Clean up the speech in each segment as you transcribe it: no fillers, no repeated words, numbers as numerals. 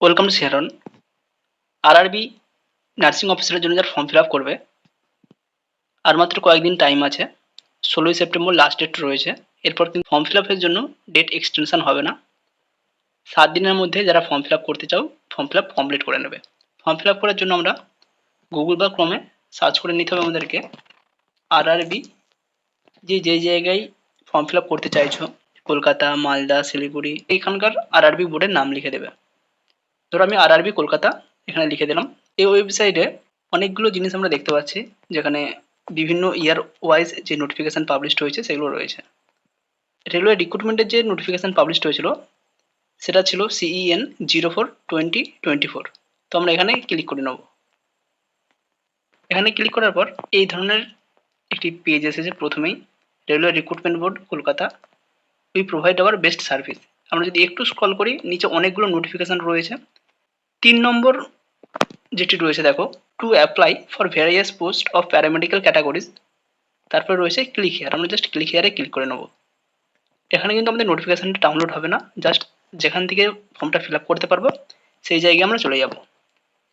Welcome to Sharon. RRB nursing অফিসারের জন্য যারা ফর্ম ফিল আপ করবে, আর মাত্র কয়েকদিন টাইম আছে। 16ই সেপ্টেম্বর লাস্ট ডেট রয়েছে। এরপর কিন্তু ফর্ম ফিল আপের জন্য ডেট এক্সটেনশন হবে না। 7 দিনের মধ্যে যারা ফর্ম ফিল আপ করতে চাও, ফর্ম ফিল আপ কমপ্লিট করে নেবে। ফর্ম ফিল আপ করার জন্য আমরা গুগল বা ক্রমে সার্চ করে নিতে হবে আমাদেরকে আরআরবি, যে জায়গায় ফর্ম ফিল আপ করতে চাইছো, কলকাতা, মালদা, শিলিগুড়ি, এইখানকার আরআরবি বোর্ডের নাম লিখে দেবে। ধরো আমি আরআরবি কলকাতা এখানে লিখে দিলাম। এই ওয়েবসাইটে অনেকগুলো জিনিস আমরা দেখতে পাচ্ছি, যেখানে বিভিন্ন ইয়ার ওয়াইজ যে নোটিফিকেশান পাবলিশড হয়েছে সেগুলো রয়েছে। রেলওয়ে রিক্রুটমেন্টের যে নোটিফিকেশান পাবলিশড হয়েছিল সেটা ছিল CEN 04/2024। তো আমরা এখানে ক্লিক করে নেব। এখানে ক্লিক করার পর এই ধরনের একটি পেজ এসেছে। প্রথমেই railway recruitment board Kolkata, we provide our best service. আমরা যদি একটু স্ক্রল করি, নিচে অনেকগুলো নোটিফিকেশান রয়েছে। 3 নম্বর যেটি রয়েছে দেখো, to apply for various post of paramedical categories. তারপরে রয়েছে ক্লিক হিয়ার, আমরা জাস্ট ক্লিক হিয়ারে ক্লিক করে নেব। এখানে কিন্তু আমাদের নোটিফিকেশানটা ডাউনলোড হবে না, জাস্ট যেখান থেকে ফর্মটা ফিল আপ করতে পারবো সেই জায়গায় আমরা চলে যাব।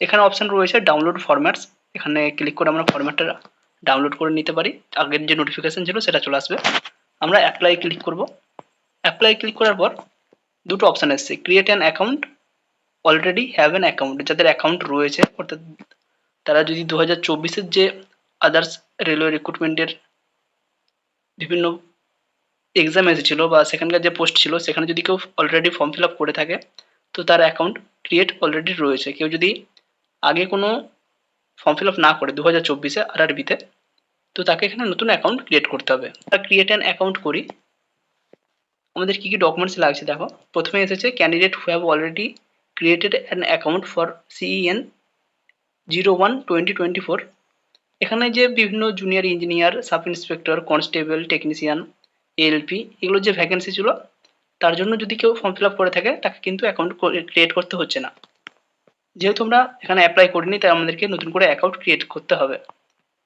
এখানে অপশান রয়েছে ডাউনলোড ফরম্যাটস, এখানে ক্লিক করে আমরা ফরম্যাটটা ডাউনলোড করে নিতে পারি। আগের যে নোটিফিকেশান ছিল সেটা চলে আসবে। আমরা অ্যাপ্লাই ক্লিক করব। অ্যাপ্লাই ক্লিক করার পর দুটো অপশান এসছে, create an account, already have an account. যাদের অ্যাকাউন্ট রয়েছে, অর্থাৎ তারা যদি 2024-এর যে আদার্স রেলওয়ে রিক্রুটমেন্টের বিভিন্ন এক্সাম এসেছিলো বা সেখানকার যে পোস্ট ছিল সেখানে যদি কেউ অলরেডি ফর্ম ফিল আপ করে থাকে, তো তার অ্যাকাউন্ট ক্রিয়েট অলরেডি রয়েছে। কেউ যদি আগে কোনো ফর্ম ফিল আপ না করে 2024-এ আরআরবিতে, তো তাকে এখানে নতুন অ্যাকাউন্ট ক্রিয়েট করতে হবে। আমরা ক্রিয়েট অ্যান অ্যাকাউন্ট করি। আমাদের কী কী ডকুমেন্টস লাগছে দেখো। প্রথমে এসেছে candidate who have already created an account for CEN 01/2024। এখানে যে বিভিন্ন junior engineer, sub inspector, constable, technician, ALP এগুলোর যে ভ্যাকেন্সি ছিল, তার জন্য যদি কেউ ফর্ম ফিল আপ করে থাকে তাকে কিন্তু অ্যাকাউন্ট ক্রিয়েট করতে হচ্ছে না। যেহেতু আমরা এখানে অ্যাপ্লাই করিনি, তাই আমাদেরকে নতুন করে অ্যাকাউন্ট ক্রিয়েট করতে হবে।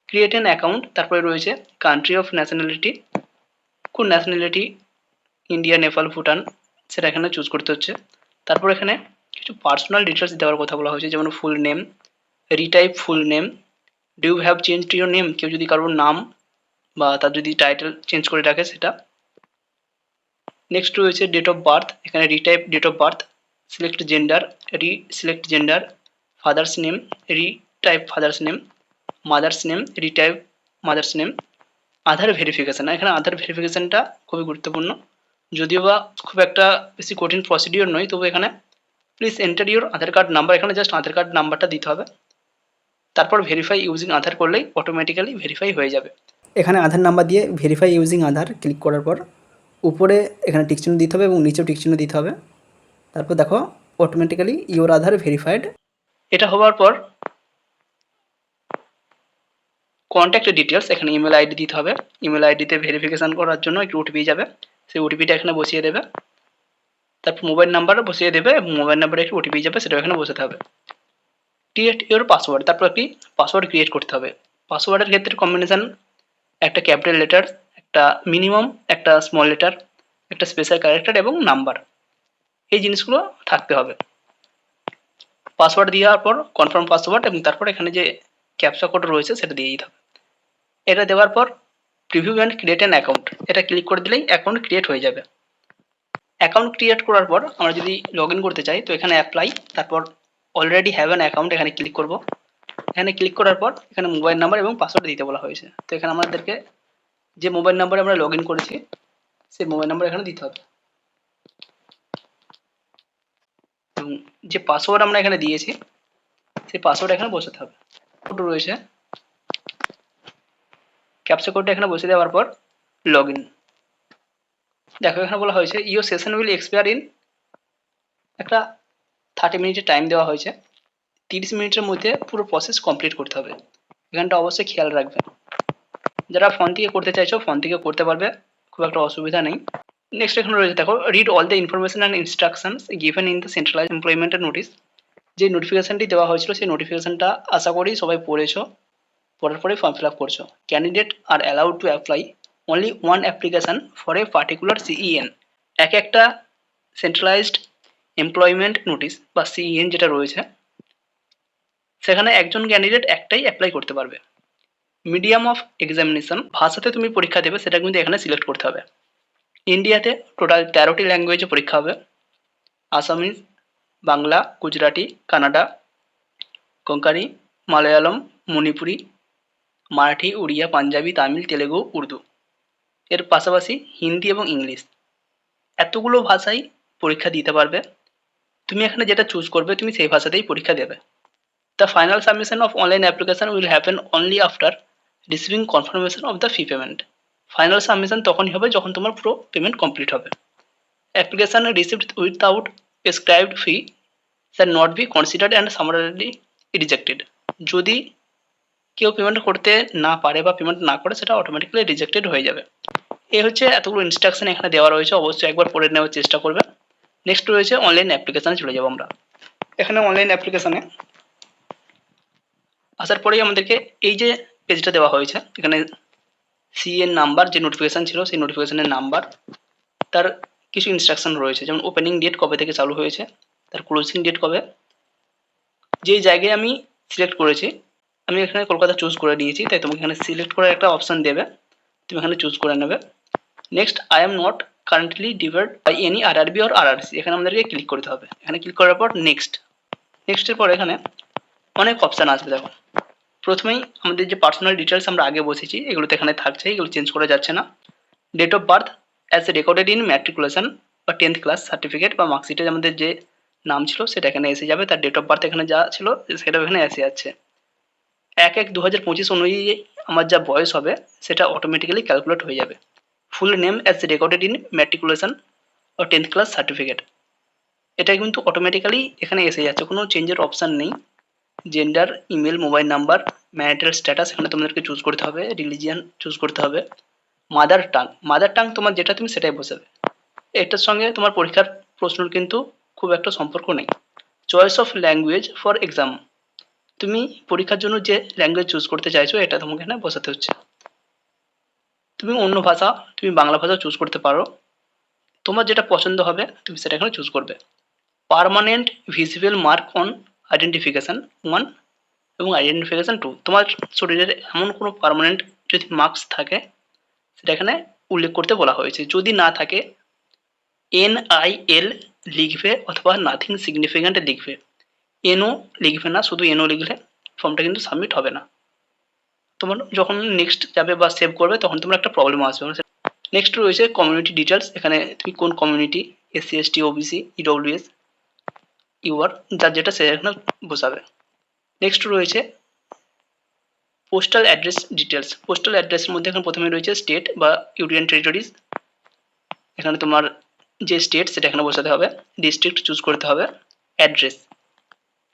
ক্রিয়েট অ্যান অ্যাকাউন্ট, তারপরে রয়েছে কান্ট্রি অফ ন্যাশনালিটি, কোন ন্যাশনালিটি, ইন্ডিয়া, নেপাল, ভুটান, সেটা এখানে চুজ করতে হচ্ছে। তারপর এখানে কিছু পার্সোনাল ডিটেলস দেওয়ার কথা বলা হয়েছে, যেমন full name, retype full name, do you have change your name, কেউ যদি কারোর নাম বা তার যদি টাইটেল চেঞ্জ করে রাখে সেটা। নেক্সট রয়েছে ডেট অফ বার্থ, এখানে retype date of birth, select gender, select gender, father's name, retype father's name, mother's name, retype mother's name, Aadhaar verification. এখানে আধার ভেরিফিকেশানটা খুবই গুরুত্বপূর্ণ, যদিও বা খুব একটা বেশি কঠিন প্রসিডিওর নয়, তবু এখানে please enter your Aadhaar card number, এখানে জাস্ট আধার কার্ড নাম্বারটা দিতে হবে। তারপর ভেরিফাই ইউজিং আধার করলেই অটোমেটিক্যালি ভেরিফাই হয়ে যাবে। এখানে আধার নাম্বার দিয়ে ভেরিফাই ইউজিং আধার ক্লিক করার পর উপরে এখানে টিক চিহ্ন দিতে হবে এবং নিচেও টিক চিহ্ন দিতে হবে। তারপর দেখো অটোমেটিক্যালি ইউর আধার ভেরিফাইড। এটা হওয়ার পর কন্ট্যাক্ট ডিটেলস, এখানে ইমেল আইডি দিতে হবে। ইমেল আইডিতে ভেরিফিকেশান করার জন্য একটি ওটিপি যাবে, সেই ওটিপিটা এখানে বসিয়ে দেবে। তারপর মোবাইল নাম্বারও বসিয়ে দেবে এবং মোবাইল নাম্বারে একটি ওটিপি যাবে, সেটাও এখানে বসাতে হবে। ক্রিয়েট ইউর পাসওয়ার্ড, তারপর একটি পাসওয়ার্ড ক্রিয়েট করতে হবে। পাসওয়ার্ডের ক্ষেত্রে কম্বিনেশান একটা ক্যাপিটাল লেটার, একটা মিনিমাম একটা স্মল লেটার, একটা স্পেশাল ক্যারেক্টার এবং নাম্বার, এই জিনিসগুলো থাকতে হবে। পাসওয়ার্ড দেওয়ার পর কনফার্ম পাসওয়ার্ড এবং তারপর এখানে যে ক্যাপচা কোড রয়েছে সেটা দিয়ে দিতে হবে। এটা দেওয়ার পর preview and create an account, এটা ক্লিক করে দিলেই অ্যাকাউন্ট ক্রিয়েট হয়ে যাবে। অ্যাকাউন্ট ক্রিয়েট করার পর আমরা যদি লগ ইন করতে চাই, তো এখানে অ্যাপ্লাই, তারপর অলরেডি হ্যাভ অ্যান অ্যাকাউন্ট এখানে ক্লিক করব। এখানে ক্লিক করার পর এখানে মোবাইল নাম্বার এবং পাসওয়ার্ড দিতে বলা হয়েছে। তো এখানে আমাদেরকে যে মোবাইল নাম্বারে আমরা লগ ইন করেছি সেই মোবাইল নাম্বার এখানে দিতে হবে এবং যে পাসওয়ার্ড আমরা এখানে দিয়েছি সেই পাসওয়ার্ড এখানে বসাতে হবে। কোড রয়েছে, ক্যাপচা কোডটা এখানে বসে দেওয়ার পর লগ ইন। দেখো এখানে বলা হয়েছে your session will expire in, একটা 30 মিনিটের টাইম দেওয়া হয়েছে। 30 মিনিটের মধ্যে পুরো প্রসেস কমপ্লিট করতে হবে, এখানটা অবশ্যই খেয়াল রাখবে। যারা ফোন থেকে করতে চাইছো ফোন থেকে করতে পারবে, খুব একটা অসুবিধা নেই। নেক্সট এখানে রয়েছে দেখো, read all the information and instructions given in the centralise এমপ্লয়মেন্টের নোটিস। যে নোটিফিকেশানটি দেওয়া হয়েছিল সেই নোটিফিকেশানটা আশা করি সবাই পড়েছো, পড়ার পরে ফর্ম ফিল আপ করছো। Candidate R allowed to apply only one application for a particular CEN। এক একটা সেন্ট্রালাইজড এমপ্লয়মেন্ট নোটিশ বা সিএন যেটা রয়েছে, সেখানে একজন ক্যান্ডিডেট একটাই অ্যাপ্লাই করতে পারবে। মিডিয়াম অফ এক্সামিনেশন, ভাষাতে তুমি পরীক্ষা দেবে সেটা কিন্তু এখানে সিলেক্ট করতে হবে। ইন্ডিয়াতে টোটাল 13টি ল্যাঙ্গুয়েজে পরীক্ষা হবে। আসামিজ, বাংলা, গুজরাটি, কানাডা, কোঙ্কানি, মালয়ালম, মণিপুরি, মারাঠি, উড়িয়া, পাঞ্জাবি, তামিল, তেলেগু, উর্দু। এর পাশাপাশি হিন্দি এবং ইংলিশ, এতগুলো ভাষাই পরীক্ষা দিতে পারবে। তুমি এখানে যেটা চুজ করবে তুমি সেই ভাষাতেই পরীক্ষা দেবে। The final submission of online application will happen only after receiving confirmation of the fee payment. Final submission তখনই হবে যখন তোমার পুরো পেমেন্ট কমপ্লিট হবে। Application received without prescribed fee shall not be considered and summarily rejected. যদি কেউ payment করতে না পারে বা পেমেন্ট না করে সেটা অটোমেটিক্যালি রিজেক্টেড হয়ে যাবে। এই হচ্ছে এতগুলো ইনস্ট্রাকশন এখানে দেওয়া রয়েছে, অবশ্যই একবার পড়ে নেওয়ার চেষ্টা করবে। নেক্সট রয়েছে অনলাইন অ্যাপ্লিকেশানে চলে যাবো আমরা। এখানে অনলাইন অ্যাপ্লিকেশানে আসার পরেই আমাদেরকে এই যে পেজটা দেওয়া হয়েছে, এখানে সিএন নাম্বার যে নোটিফিকেশান ছিল সেই নোটিফিকেশানের নাম্বার, তার কিছু ইনস্ট্রাকশন রয়েছে, যেমন ওপেনিং ডেট কবে থেকে চালু হয়েছে, তার ক্লোজিং ডেট কবে। যেই জায়গায় আমি সিলেক্ট করেছি, আমি এখানে কলকাতা চুজ করে নিয়েছি, তাই তোমাকে এখানে সিলেক্ট করার একটা অপশান দেবে, তুমি এখানে চুজ করে নেবে। Next, I am not currently divide by any RRB or RRC, এখানে আমাদেরকে ক্লিক করতে হবে। এখানে ক্লিক করার পর নেক্সট, নেক্সটের পর এখানে অনেক অপশান আসবে। দেখো প্রথমেই আমাদের যে পার্সোনাল ডিটেলস আমরা আগে বসেছি এগুলোতে এখানে থাকছে, এগুলো চেঞ্জ করা যাচ্ছে না। Date of birth as recorded in matriculation বা 10th ক্লাস সার্টিফিকেট বা মার্কশিটে আমাদের যে নাম ছিল সেটা এখানে এসে যাবে, তার ডেট অফ বার্থ এখানে যা ছিল সেটা এখানে এসে যাচ্ছে। 1/1/2025 অনুযায়ী আমার যা বয়স হবে সেটা অটোমেটিক্যালি ক্যালকুলেট হয়ে যাবে। Full name as recorded in matriculation ও 10th ক্লাস সার্টিফিকেট, এটা কিন্তু অটোমেটিক্যালি এখানে এসে যাচ্ছে, কোনো চেঞ্জের অপশান নেই। Gender, email, mobile number, marital status এখানে তোমাদেরকে চুজ করতে হবে, রিলিজিয়ান চুজ করতে হবে। মাদার টাং তোমার যেটা তুমি সেটাই বসাবে। এটার সঙ্গে তোমার পরীক্ষার প্রশ্নর কিন্তু খুব একটা সম্পর্ক নেই। Choice of language for exam, তুমি পরীক্ষার জন্য যে ল্যাঙ্গুয়েজ চুজ করতে চাইছো এটা তোমাকে এখানে বসাতে হচ্ছে। তুমি অন্য ভাষা, তুমি বাংলা ভাষা চুজ করতে পারো, তোমার যেটা পছন্দ হবে তুমি সেটা এখানে চুজ করবে। Permanent visible mark on identification 1 এবং আইডেন্টিফিকেশান 2, তোমার শরীরের এমন কোনো পার্মানেন্ট যদি মার্কস থাকে সেটা এখানে উল্লেখ করতে বলা হয়েছে। যদি না থাকে NIL লিখবে অথবা নাথিং সিগনিফিক্যান্ট লিখবে। এনও লিখবে না, শুধু এনও লিখলে ফর্মটা কিন্তু সাবমিট হবে না। তোমার যখন নেক্সট যাবে বা সেভ করবে তখন তোমার একটা প্রবলেম আসবে। নেক্সট রয়েছে কমিউনিটি ডিটেলস, এখানে তুমি কোন community, SC ST OBC EWS UR, যার যেটা সে এখানে বসাবে। নেক্সট রয়েছে পোস্টাল অ্যাড্রেস ডিটেলস। পোস্টাল অ্যাড্রেসের মধ্যে এখানে প্রথমে রয়েছে স্টেট বা ইউনিয়ন টেরিটরিজ, এখানে তোমার যে স্টেট সেটা এখানে বসাতে হবে। ডিস্ট্রিক্ট চুজ করতে হবে।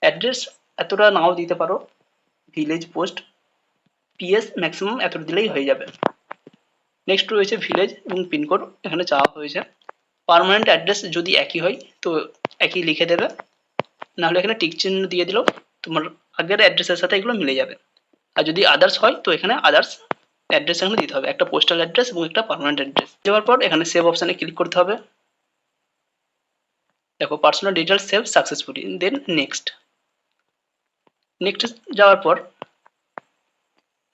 অ্যাড্রেস এতটা নাও দিতে পারো, ভিলেজ, পোস্ট, PS ম্যাক্সিমাম এতটা দিলেই হয়ে যাবে। নেক্সট রয়েছে ভিলেজ এবং পিনকোড, এখানে চাওয়া হয়েছে। পার্মানেন্ট অ্যাড্রেস যদি একই হয় তো একই লিখে দেবে, নাহলে এখানে টিক চিহ্ন দিয়ে দিলেও তোমার আগের অ্যাড্রেসের সাথে এগুলো মিলে যাবে। আর যদি আদার্স হয় তো এখানে আদার্স অ্যাড্রেস এখানে দিতে হবে, একটা পোস্টাল অ্যাড্রেস এবং একটা পার্মানেন্ট অ্যাড্রেস। দেওয়ার পর এখানে সেভ অপশানে ক্লিক করতে হবে। দেখো পার্সোনাল ডিটেলস সেভ সাকসেসফুলি, দেন নেক্সট যাওয়ার পর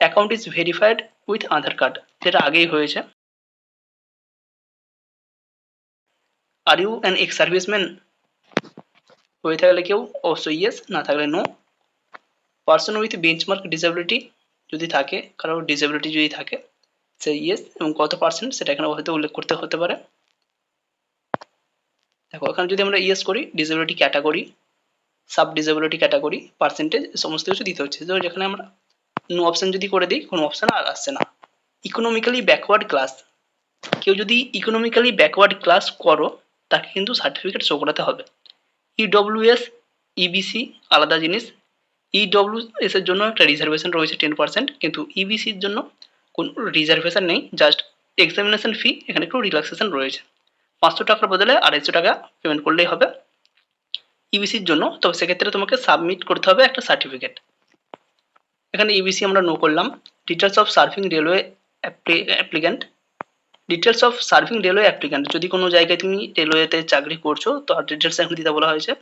account is verified with Aadhaar card, যেটা আগেই হয়েছে। Are you an ex serviceman, হয়ে থাকলে কেউ অবশ্যই ইয়েস, না থাকলে no. Person with benchmark disability যদি থাকে, কারো ডিসেবিলিটি যদি থাকে সে ইয়েস, এবং কত পার্সেন্ট সেটা এখানে হয়তো উল্লেখ করতে হতে পারে। দেখো এখানে যদি আমরা ইয়েস করি disability category, sub disability category, percentage সমস্ত কিছু দিতে হচ্ছে। তো যেখানে আমরা নো অপশান যদি করে দিই কোনো অপশান আর আসছে না। ইকোনমিক্যালি ব্যাকওয়ার্ড ক্লাস, কেউ যদি ইকোনমিক্যালি ব্যাকওয়ার্ড ক্লাস করো তাকে কিন্তু সার্টিফিকেট শো করাতে হবে। EWS EBC আলাদা জিনিস, EWS এর জন্য একটা রিজার্ভেশন রয়েছে 10%, কিন্তু EBCর জন্য কোনো রিজার্ভেশন নেই, জাস্ট এক্সামিনেশন ফি এখানে একটু রিল্যাক্সেশন রয়েছে। 500 টাকার বদলে 250 টাকা পেমেন্ট করলেই হবে EBCর জন্য। তবে সেক্ষেত্রে তোমাকে সাবমিট করতে হবে একটা সার্টিফিকেট। এখানে EBC আমরা নো করলাম। Details of serving railway applicant, details of serving railway applicant, যদি কোনো জায়গায় তুমি রেলওয়েতে চাকরি করছো তার ডিটেলস এখানে দিতে বলা হয়েছে।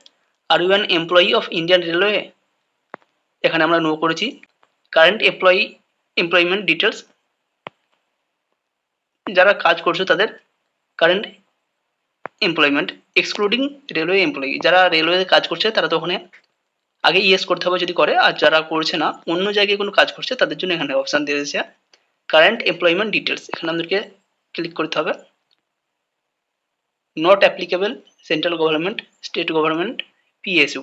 Are you an employee of Indian railway, এখানে আমরা নো করেছি। কারেন্ট এমপ্লয়মেন্ট ডিটেলস, যারা কাজ করছো তাদের current employment, excluding railway employee, যারা রেলওয়ে কাজ করছে তারা তো ওখানে আগে ইয়েস করতে হবে যদি করে, আর যারা করছে না অন্য জায়গায় কোনো কাজ করছে তাদের জন্য এখানে অপশান দিয়েছে কারেন্ট এমপ্লয়মেন্ট ডিটেলস, এখানে আমাদেরকে ক্লিক করতে হবে। Not applicable central government, state government, PSU,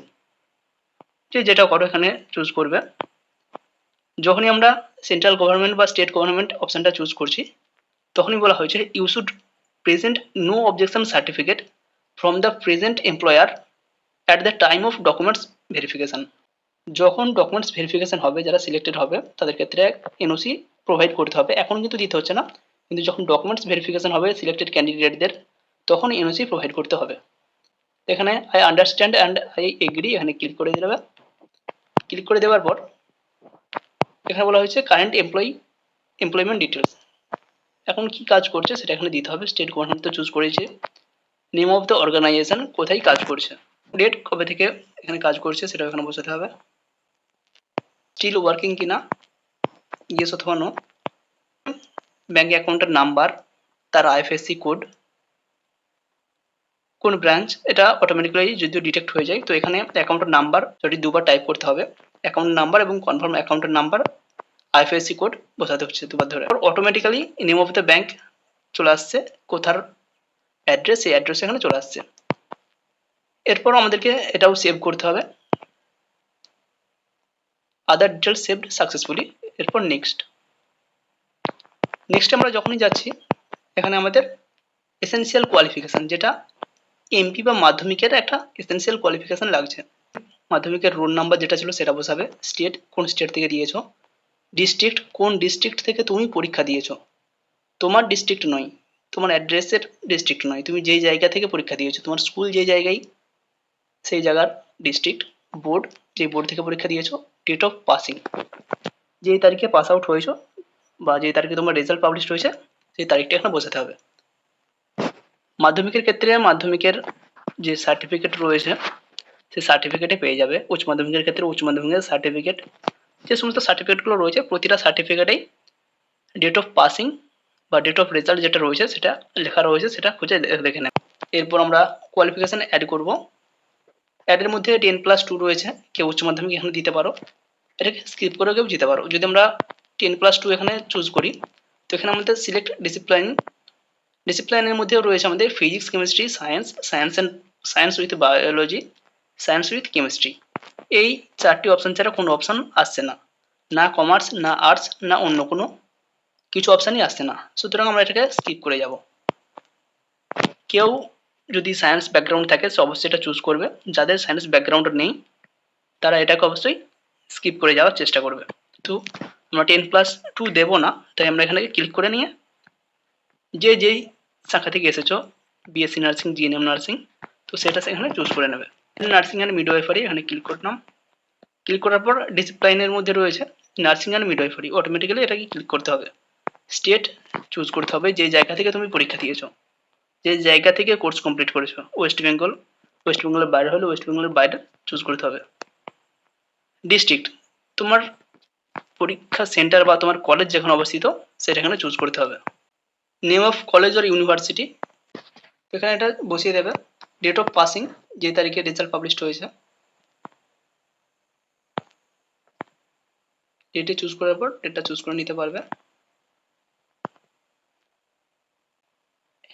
যেটা করো এখানে চুজ করবে। যখনই আমরা সেন্ট্রাল গভর্নমেন্ট বা স্টেট গভর্নমেন্ট অপশানটা চুজ করছি তখনই বলা হয়েছে you should present no objection certificate from the present employer at the time of documents verification. যখন ডকুমেন্টস ভেরিফিকেশন হবে যারা সিলেক্টেড হবে তাদের ক্ষেত্রে এনওসি প্রোভাইড করতে হবে, এখন কিন্তু দিতে হচ্ছে না, কিন্তু যখন ডকুমেন্টস ভেরিফিকেশন হবে সিলেক্টেড ক্যান্ডিডেটদের তখন এনওসি প্রোভাইড করতে হবে। এখানে I understand and I agree, এখানে ক্লিক করে দেবে। ক্লিক করে দেওয়ার পর এখানে বলা হয়েছে কারেন্ট এমপ্লয়মেন্ট ডিটেলস, এখন কি কাজ করছে সেটা এখানে দিতে হবে। স্টেট গভর্নমেন্ট তো চুজ করেছে, নেম অফ দ্য অর্গানাইজেশন, কোথায় কাজ করছে, ডেট কবে থেকে এখানে কাজ করছে সেটা এখানে বসাতে হবে, স্টিল ওয়ার্কিং কিনা, ইয়েস অথবা নো, ব্যাঙ্ক অ্যাকাউন্টের নাম্বার, তার আইএফএসসি কোড, কোন ব্রাঞ্চ, এটা অটোমেটিক্যালি যদিও ডিটেক্ট হয়ে যায়, তো এখানে অ্যাকাউন্টের নাম্বার যদি দুবার টাইপ করতে হবে, অ্যাকাউন্ট নাম্বার এবং কনফার্ম অ্যাকাউন্টের নাম্বার, আইএফএসসি কোড বসাতে হচ্ছে দুবার ধরে। Automatically name of the bank চলে আসছে, কোথার অ্যাড্রেস, এই অ্যাড্রেস এখানে চলে আসছে। এরপর আমাদেরকে এটাও সেভ করতে হবে, আদার ডিটেলস সেভড সাকসেসফুলি। এরপর নেক্সট আমরা যখনই যাচ্ছি এখানে আমাদের এসেনশিয়াল কোয়ালিফিকেশান, যেটা এমপি বা মাধ্যমিকের একটা এসেনশিয়াল কোয়ালিফিকেশান লাগছে। মাধ্যমিকের রোল নাম্বার যেটা ছিল সেটা বসাবে, স্টেট কোন স্টেট থেকে দিয়েছো, ডিস্ট্রিক্ট কোন ডিস্ট্রিক্ট থেকে তুমি পরীক্ষা দিয়েছো, তোমার ডিস্ট্রিক্ট নয়, তোমার অ্যাড্রেসের ডিস্ট্রিক্ট নয়, তুমি যেই জায়গা থেকে পরীক্ষা দিয়েছো, তোমার স্কুল যে জায়গায় সেই জায়গার ডিস্ট্রিক্ট, বোর্ড যে বোর্ড থেকে পরীক্ষা দিয়েছো, ডেট অফ পাসিং, যেই তারিখে পাস আউট হয়েছো বা যেই তারিখে তোমার রেজাল্ট পাবলিশ হয়েছে সেই তারিখটা এখানে বোঝাতে হবে। মাধ্যমিকের ক্ষেত্রে মাধ্যমিকের যে সার্টিফিকেট রয়েছে সেই সার্টিফিকেটে পেয়ে যাবে, উচ্চ মাধ্যমিকের ক্ষেত্রে উচ্চ মাধ্যমিকের সার্টিফিকেট, যে সমস্ত সার্টিফিকেটগুলো রয়েছে প্রতিটা সার্টিফিকেটেই ডেট অফ পাসিং বা ডেট অফ রেজাল্ট যেটা রয়েছে সেটা লেখা রয়েছে, সেটা খুঁজে দেখে নেব। এরপর আমরা কোয়ালিফিকেশান অ্যাড করব, অ্যাডের মধ্যে 10+2 রয়েছে, কেউ উচ্চ মাধ্যমিক এখানে দিতে পারো, এটাকে স্কিপ করেও কেউ দিতে পারো। যদি আমরা 10+2 এখানে চুজ করি তো এখানে আমাদের সিলেক্ট ডিসিপ্লিনের মধ্যেও রয়েছে আমাদের physics, chemistry, science with biology, science with chemistry, এই চারটি অপশান ছাড়া কোনো অপশান আসছে না, না কমার্স, না আর্টস, না অন্য কোনো কিছু অপশানই আসছে না, সুতরাং আমরা এটাকে স্কিপ করে যাব। কেউ যদি সায়েন্স ব্যাকগ্রাউন্ড থাকে সে অবশ্যই এটা চুজ করবে, যাদের সায়েন্স ব্যাকগ্রাউন্ড নেই তারা এটাকে অবশ্যই স্কিপ করে যাওয়ার চেষ্টা করবে। তো আমরা 10+2 দেবো না, তাই আমরা এখানে ক্লিক করে নিয়ে যেই শাখা থেকে এসেছো, বিএসসি নার্সিং, জিএনএম নার্সিং, তো সেটা সেখানে চুজ করে নেবে। নার্সিং অ্যান্ড মিডওয়াইফারি এখানে ক্লিক করলাম, ক্লিক করার পর ডিসিপ্লাইনের মধ্যে রয়েছে নার্সিং অ্যান্ড মিডওয়াইফারি, অটোমেটিক্যালি এটাকে ক্লিক করতে হবে। স্টেট চুজ করতে হবে যে জায়গা থেকে তুমি পরীক্ষা দিয়েছো, যে জায়গা থেকে কোর্স কমপ্লিট করেছো, ওয়েস্ট বেঙ্গলের বাইরে হলে ওয়েস্ট বেঙ্গলের বাইরে চুজ করতে হবে। ডিস্ট্রিক্ট তোমার পরীক্ষা সেন্টার বা তোমার কলেজ যেখানে অবস্থিত সেটা এখানে চুজ করতে হবে। Name of college or university এখানে এটা বসিয়ে দেবে। ডেট অফ পাসিং যে তারিখে রেজাল্ট পাবলিশ হয়েছে ডেটে চুজ করার পর ডেটটা চুজ করে নিতে পারবে।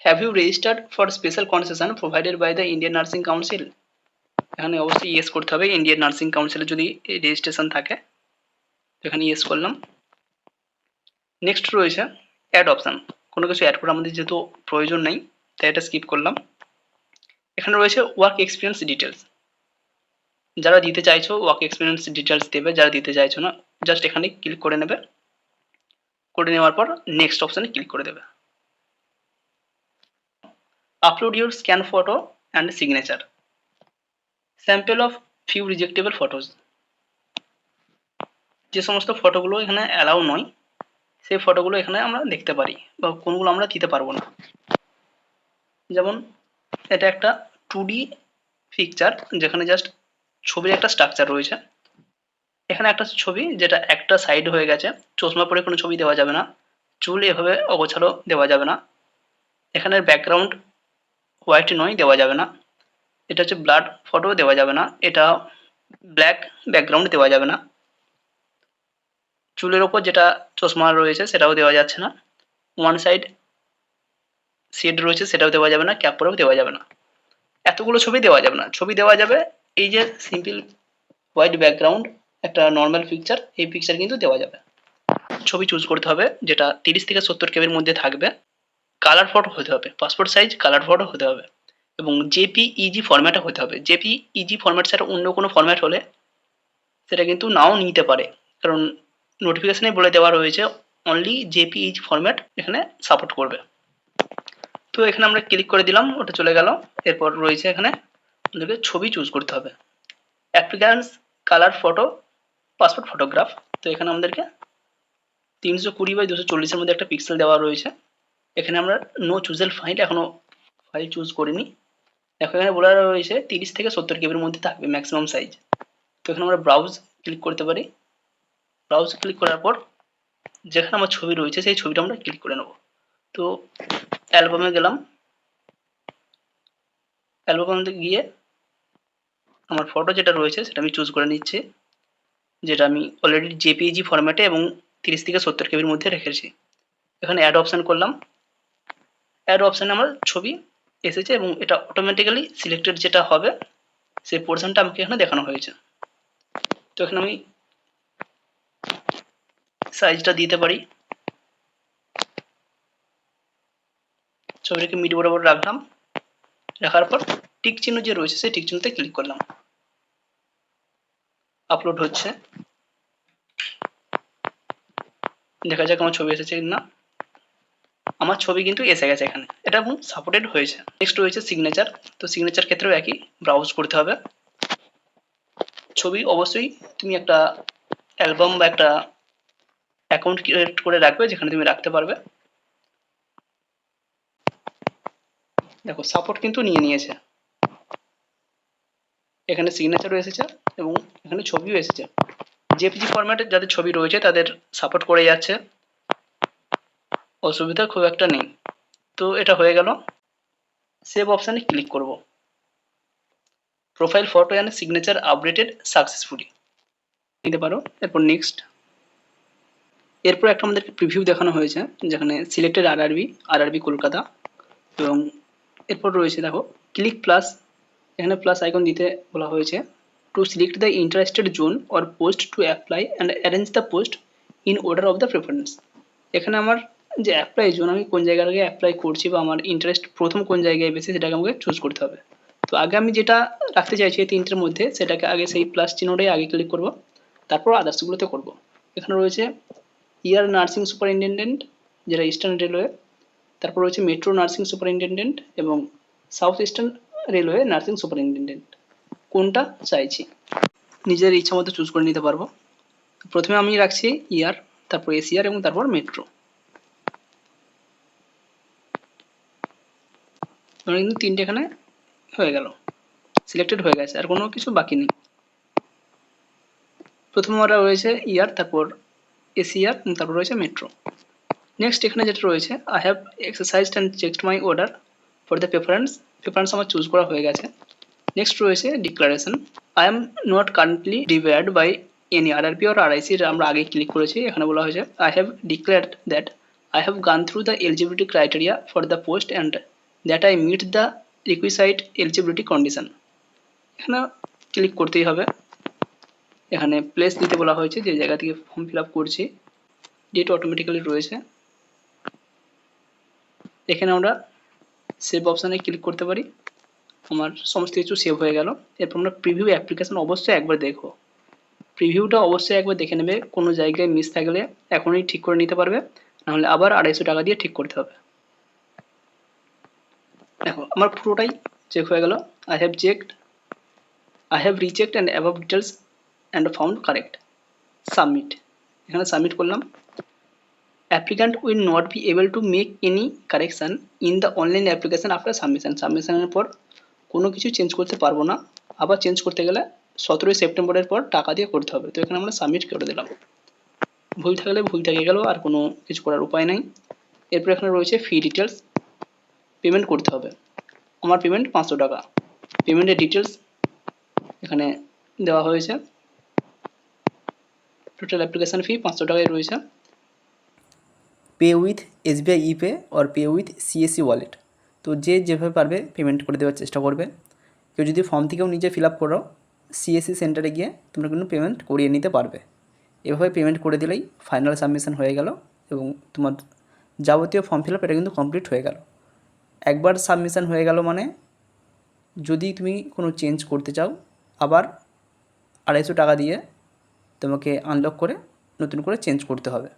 Have you registered for special concession provided by the Indian nursing council, এখানে অবশ্যই ইয়েস করতে হবে, ইন্ডিয়ান নার্সিং কাউন্সিলে যদি রেজিস্ট্রেশন থাকে এখানে ইয়েস করলাম। নেক্সট রয়েছে অ্যাড অপশান, কোনো কিছু অ্যাড করা আমাদের যেহেতু প্রয়োজন নেই তাই এটা স্কিপ করলাম। এখানে রয়েছে ওয়ার্ক এক্সপিরিয়েন্স ডিটেলস, যারা দিতে চাইছো ওয়ার্ক এক্সপিরিয়েন্স ডিটেলস দেবে, যারা দিতে চাইছো না জাস্ট এখানে ক্লিক করে নেবে, করে নেওয়ার পর নেক্সট অপশানে ক্লিক করে দেবে। Upload your scan photo and signature, sample of few rejectable photos, যে সমস্ত ফটোগুলো এখানে অ্যালাউ নয় সেই ফটোগুলো এখানে আমরা দেখতে পারি বা কোনগুলো আমরা দিতে পারবো না। যেমন এটা একটা 2D পিকচার, যেখানে জাস্ট ছবির একটা স্ট্রাকচার রয়েছে। এখানে একটা ছবি যেটা একটা সাইড হয়ে গেছে, চশমা পরে কোনো ছবি দেওয়া যাবে না, চুল এভাবে অগোছালো দেওয়া যাবে না, এখানের ব্যাকগ্রাউন্ড হোয়াইট নয়, দেওয়া যাবে না, এটা হচ্ছে ব্লাড ফটো, দেওয়া যাবে না, এটা ব্ল্যাক ব্যাকগ্রাউন্ড, দেওয়া যাবে না, চুলের ওপর যেটা চশমা রয়েছে সেটাও দেওয়া যাচ্ছে না, ওয়ান সাইড শেড রয়েছে সেটাও দেওয়া যাবে না, ক্যাপ পরেও দেওয়া যাবে না। এতগুলো ছবি দেওয়া যাবে না। ছবি দেওয়া যাবে এই যে সিম্পল হোয়াইট ব্যাকগ্রাউন্ড, একটা নর্মাল পিকচার, এই পিকচার কিন্তু দেওয়া যাবে। ছবি চুজ করতে হবে যেটা 30 থেকে 70 কেবির মধ্যে থাকবে, কালার ফটো হতে হবে, পাসপোর্ট সাইজ কালার ফটো হতে হবে এবং জেপিইজি ফরম্যাটে হতে হবে। জেপিইজি ফরম্যাট ছাড়া অন্য কোনো ফরম্যাট হলে সেটা কিন্তু নাও নিতে পারে, কারণ নোটিফিকেশনে বলে দেওয়া রয়েছে অনলি জেপিইজি ফরম্যাট এখানে সাপোর্ট করবে। তো এখানে আমরা ক্লিক করে দিলাম, ওটা চলে গেল। এরপর রয়েছে এখানে আমাদেরকে ছবি চুজ করতে হবে, অ্যাপ্লিক্যান্স কালার ফটো পাসপোর্ট ফটোগ্রাফ। তো এখানে আমাদেরকে 320x240 মধ্যে একটা পিক্সেল দেওয়া রয়েছে। এখানে আমরা নো চুজেল ফাইল, এখনো ফাইল চুজ করিনি। দেখো এখানে বলা রয়েছে 30 থেকে 70 কেবির মধ্যে থাকবে ম্যাক্সিমাম সাইজ। তো এখানে আমরা ব্রাউজ ক্লিক করতে পারি। ব্রাউজ ক্লিক করার পর যেখানে আমার ছবি রয়েছে সেই ছবিটা আমরা ক্লিক করে নেব। তো অ্যালবামে গেলাম, অ্যালবামে গিয়ে আমার ফটো যেটা রয়েছে সেটা আমি চুজ করে নিচ্ছি, যেটা আমি অলরেডি জেপিইজি ফরম্যাটে এবং 30 থেকে 70 কেবির মধ্যে রেখেছি। এখানে অ্যাড অপশান করলাম, অ্যাড অপশানে আমার ছবি এসেছে এবং এটা অটোমেটিক্যালি সিলেক্টেড যেটা হবে সেই পোর্শনটা আমাকে এখানে দেখানো হয়েছে। তো এখানে আমি সাইজটা দিতে পারি, ছবিটাকে মিড বরাবর রাখলাম, রাখার পর টিক চিহ্ন যে রয়েছে সেই টিক চিহ্নতে ক্লিক করলাম। আপলোড হচ্ছে, দেখা যাক আমার ছবি এসেছে কিনা। আমার ছবি কিন্তু এসে গেছে এখানে, এটা এবং সাপোর্টেড হয়েছে। নেক্সট রয়েছে সিগনেচার। তো সিগনেচার ক্ষেত্রেও একই, ব্রাউজ করতে হবে। ছবি অবশ্যই তুমি একটা অ্যালবাম বা একটা অ্যাকাউন্ট ক্রিয়েট করে রাখবে যেখানে তুমি রাখতে পারবে। দেখো সাপোর্ট কিন্তু নিয়ে নিয়েছে, এখানে সিগনেচারও এসেছে এবং এখানে ছবিও এসেছে। জেপিজি ফরম্যাটের যাদের ছবি রয়েছে তাদের সাপোর্ট করে যাচ্ছে, অসুবিধা খুব একটা নেই। তো এটা হয়ে গেল। সেভ অপশানে ক্লিক করব। Profile photo and signature updated successfully নিতে পারো। এরপর নেক্সট। এরপর একটা আমাদেরকে প্রিভিউ দেখানো হয়েছে যেখানে সিলেক্টেড আরআরবি কলকাতা, এবং এরপর রয়েছে দেখো ক্লিক প্লাস, এখানে প্লাস আইকন দিতে বলা হয়েছে to select the interested zone or post to apply and arrange the post in order of the preference. এখানে আমার যে অ্যাপ্লাই জোন, আমি কোন জায়গা থেকে অ্যাপ্লাই করছি বা আমার ইন্টারেস্ট প্রথম কোন জায়গায় বেশি সেটাকে আমাকে চুজ করতে হবে। তো আগে আমি যেটা রাখতে চাইছি এই তিনটের মধ্যে, সেটাকে আগে সেই প্লাস চিহ্নটাই আগে ক্লিক করব, তারপর আদার্সগুলোতে করব। এখানে রয়েছে ইয়ার নার্সিং সুপারিনটেনডেন্ট যেটা ইস্টার্ন রেলওয়ে, তারপর রয়েছে মেট্রো নার্সিং সুপারিনটেনডেন্ট এবং south eastern railway nursing superintendent. কোনটা চাইছি নিজের ইচ্ছা মতো চুজ করে নিতে পারবো। প্রথমে আমি রাখছি ইয়ার, তারপর এসিআর এবং তারপর মেট্রো। কিন্তু তিনটে এখানে হয়ে গেল, সিলেক্টেড হয়ে গেছে, আর কোনো কিছু বাকি নেই। প্রথমে আমরা রয়েছে ইয়ার, তারপর এসিআর এবং তারপর রয়েছে মেট্রো। নেক্সট এখানে যেটা রয়েছে I have exercised and checked my order for the preference আমার চুজ করা হয়ে গেছে। নেক্সট রয়েছে declaration, I am not currently divide by any RRB or RIC, আমরা আগে ক্লিক করেছি। এখানে বলা হয়েছে I have declared that I have gone through the eligibility criteria for the post and that I meet the requisite eligibility condition. এখানে click করতেই হবে। এখানে প্লেস দিতে বলা হয়েছে যে জায়গা থেকে ফর্ম ফিল আপ করছি, ডেট অটোমেটিক্যালি রয়েছে। এখানে আমরা সেভ অপশানে ক্লিক করতে পারি, আমার সমস্ত কিছু সেভ হয়ে গেল। এরপর আমরা প্রিভিউ অ্যাপ্লিকেশন অবশ্যই একবার দেখো, প্রিভিউটা অবশ্যই একবার দেখে নেবে, কোনো জায়গায় মিস থাকলে এখনই ঠিক করে নিতে পারবে, নাহলে আবার 250 টাকা দিয়ে ঠিক করতে হবে। দেখো আমার পুরোটাই চেক হয়ে গেল। I have rechecked and above details and found correct, submit. এখানে সাবমিট করলাম। Applicant will not be able to make any correction in the online application after submission. সাবমিশনের পর কোনো কিছু চেঞ্জ করতে পারবো না, আবার চেঞ্জ করতে গেলে 17ই সেপ্টেম্বরের পর টাকা দিয়ে করতে হবে। তো এখানে আমরা সাবমিট করে দিলাম। ভুল থাকলে ভুল থেকে গেল, আর কোনো কিছু করার উপায় নাই। এরপর এখানে রয়েছে ফি ডিটেলস, পেমেন্ট করতে হবে। আমার পেমেন্ট 500 টাকা। পেমেন্টের ডিটেলস এখানে দেওয়া হয়েছে। টোটাল অ্যাপ্লিকেশান ফি 500 টাকায় রয়েছে। Pay with SBI ইপে or pay with CSC wallet. তো যে যেভাবে পারবে পেমেন্ট করে দেওয়ার চেষ্টা করবে। কেউ যদি ফর্ম থেকেও নিজে ফিল আপ করো, CSC সেন্টারে গিয়ে তোমরা কিন্তু পেমেন্ট করিয়ে নিতে পারবে। এভাবে পেমেন্ট করে দিলেই ফাইনাল সাবমিশন হয়ে গেল এবং তোমার যাবতীয় ফর্ম ফিল আপ এটা কিন্তু কমপ্লিট হয়ে গেল। একবার সাবমিশন হয়ে গেল মানে যদি তুমি কোনো চেঞ্জ করতে চাও, আবার 250 টাকা দিয়ে তোমাকে আনলক করে নতুন করে চেঞ্জ করতে হবে।